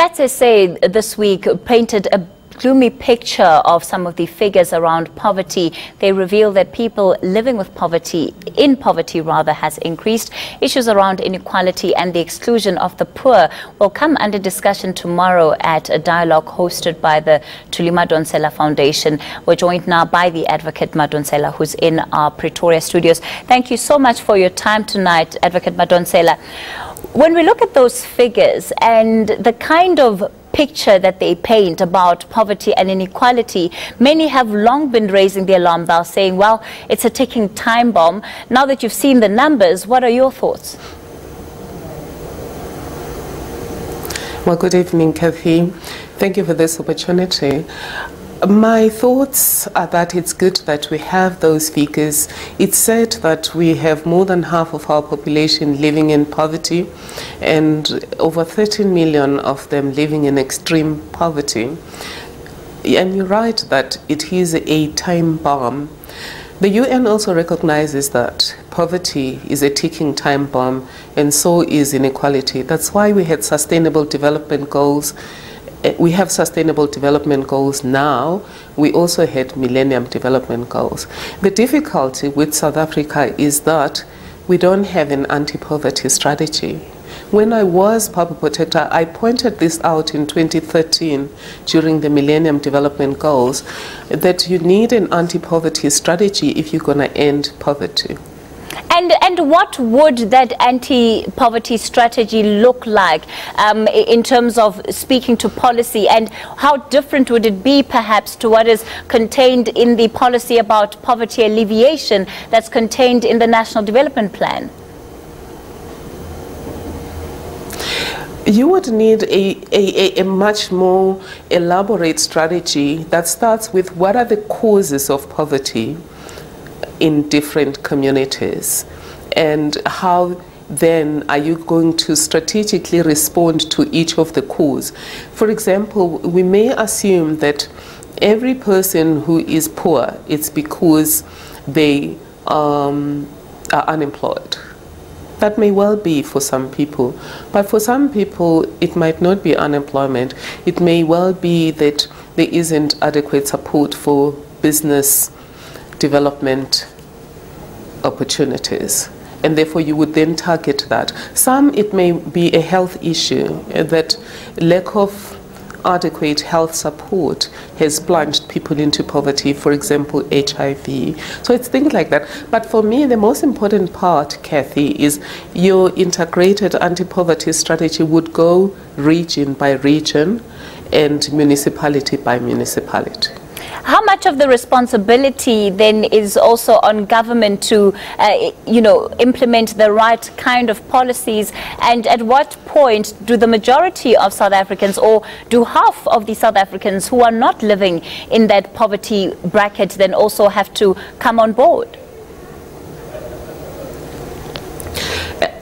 Stats SA this week painted a gloomy picture of some of the figures around poverty. They reveal that people living with poverty, in poverty rather, has increased. Issues around inequality and the exclusion of the poor will come under discussion tomorrow at a dialogue hosted by the Thuli Foundation. We're joined now by the advocate Madonsela, who's in our Pretoria studios. Thank you so much for your time tonight, Advocate Madonsela. When we look at those figures and the kind of picture that they paint about poverty and inequality, many have long been raising the alarm bell, saying, well, it's a ticking time bomb. Now that you've seen the numbers, what are your thoughts? Well, good evening, Kathy. Thank you for this opportunity. My thoughts are that it's good that we have those figures. It's said that we have more than half of our population living in poverty and over 13 million of them living in extreme poverty. And you're right that it is a time bomb. The UN also recognizes that poverty is a ticking time bomb, and so is inequality. That's why we had sustainable development goals. We have sustainable development goals now. We also had Millennium Development Goals. The difficulty with South Africa is that we don't have an anti-poverty strategy. When I was public protector, I pointed this out in 2013 during the Millennium Development Goals, that you need an anti-poverty strategy if you're going to end poverty. And what would that anti-poverty strategy look like in terms of speaking to policy, and how different would it be perhaps to what is contained in the policy about poverty alleviation that's contained in the National Development Plan? You would need a much more elaborate strategy that starts with what are the causes of poverty in different communities, and how then are you going to strategically respond to each of the causes. For example, we may assume that every person who is poor, it's because they are unemployed. That may well be for some people, but for some people it might not be unemployment. It may well be that there isn't adequate support for business development opportunities, and therefore you would then target that. Some, it may be a health issue, that lack of adequate health support has plunged people into poverty, for example, HIV. So it's things like that. But for me, the most important part, Kathy, is your integrated anti-poverty strategy would go region by region and municipality by municipality. How much of the responsibility then is also on government to, implement the right kind of policies? And at what point do the majority of South Africans, or do half of the South Africans who are not living in that poverty bracket, then also have to come on board?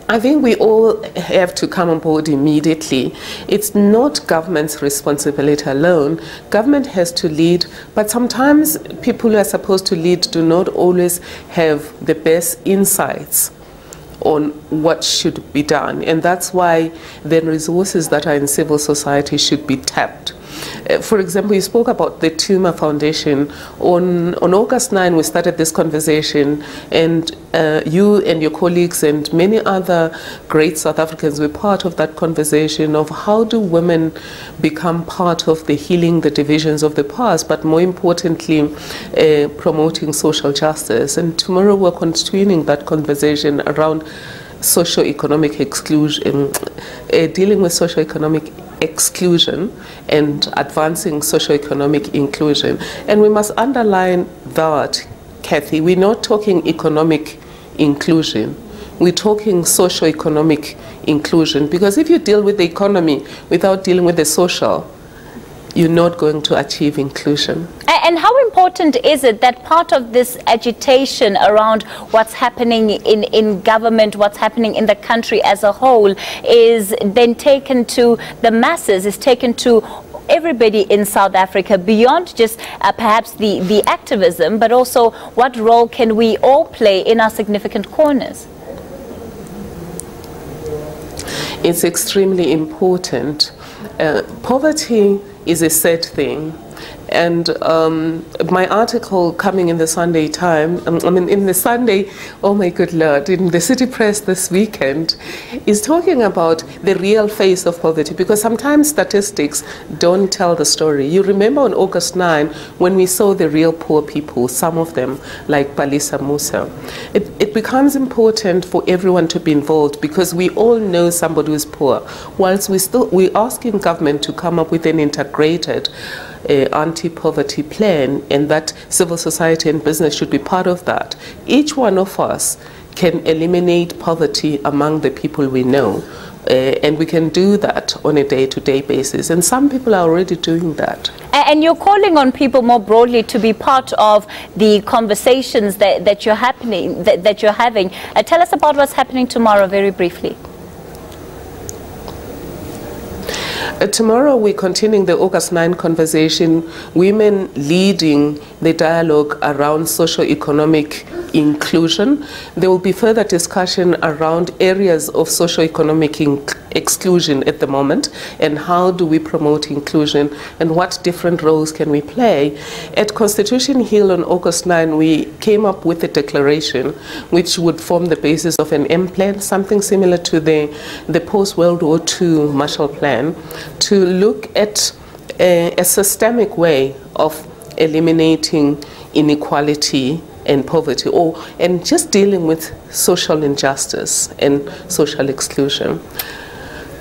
I think we all have to come on board immediately. It's not government's responsibility alone. Government has to lead, but sometimes people who are supposed to lead do not always have the best insights on what should be done. And that's why then resources that are in civil society should be tapped. For example, you spoke about the Tumor Foundation. On August 9, we started this conversation, and you and your colleagues and many other great South Africans were part of that conversation of how do women become part of the healing the divisions of the past, but more importantly, promoting social justice. And tomorrow we're continuing that conversation around socio-economic exclusion, dealing with socio-economic exclusion and advancing socio-economic inclusion. And we must underline that, Kathy, we're not talking economic inclusion, we're talking socio-economic inclusion, because if you deal with the economy without dealing with the social, you're not going to achieve inclusion. And how important is it that part of this agitation around what's happening in government, what's happening in the country as a whole, is then taken to the masses, is taken to everybody in South Africa, beyond just perhaps the activism, but also what role can we all play in our significant corners? It's extremely important Poverty is a sad thing. And my article coming in the Sunday Times, in the Sunday, oh my good Lord, in the City Press this weekend, is talking about the real face of poverty, because sometimes statistics don't tell the story. You remember on August 9, when we saw the real poor people, some of them, like Balisa Musa. It becomes important for everyone to be involved, because we all know somebody who is poor, whilst we're asking government to come up with an integrated anti-poverty plan, and that civil society and business should be part of that. Each one of us can eliminate poverty among the people we know, and we can do that on a day-to-day basis, and some people are already doing that. And you're calling on people more broadly to be part of the conversations that you're having. Tell us about what's happening tomorrow very briefly. Tomorrow we're continuing the August 9 conversation, women leading the dialogue around socio-economic inclusion. There will be further discussion around areas of socio-economic exclusion at the moment, and how do we promote inclusion, and what different roles can we play. At Constitution Hill on August 9, we came up with a declaration which would form the basis of an M plan, something similar to the post-World War II Marshall Plan, to look at a systemic way of eliminating inequality and poverty, and just dealing with social injustice and social exclusion.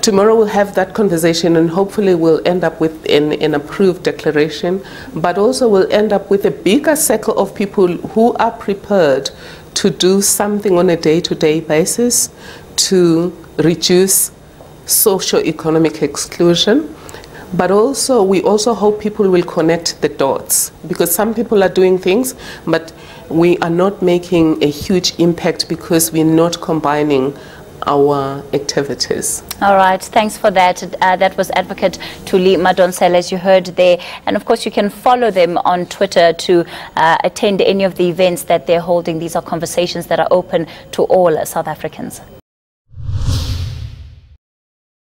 Tomorrow we'll have that conversation, and hopefully we'll end up with an approved declaration, but also we'll end up with a bigger circle of people who are prepared to do something on a day-to-day basis to reduce socio-economic exclusion. But also, we also hope people will connect the dots, because some people are doing things, but we are not making a huge impact because we're not combining our activities. All right, thanks for that. That was Advocate Thuli Madonsela, as you heard there. And of course, you can follow them on Twitter to attend any of the events that they're holding. These are conversations that are open to all South Africans.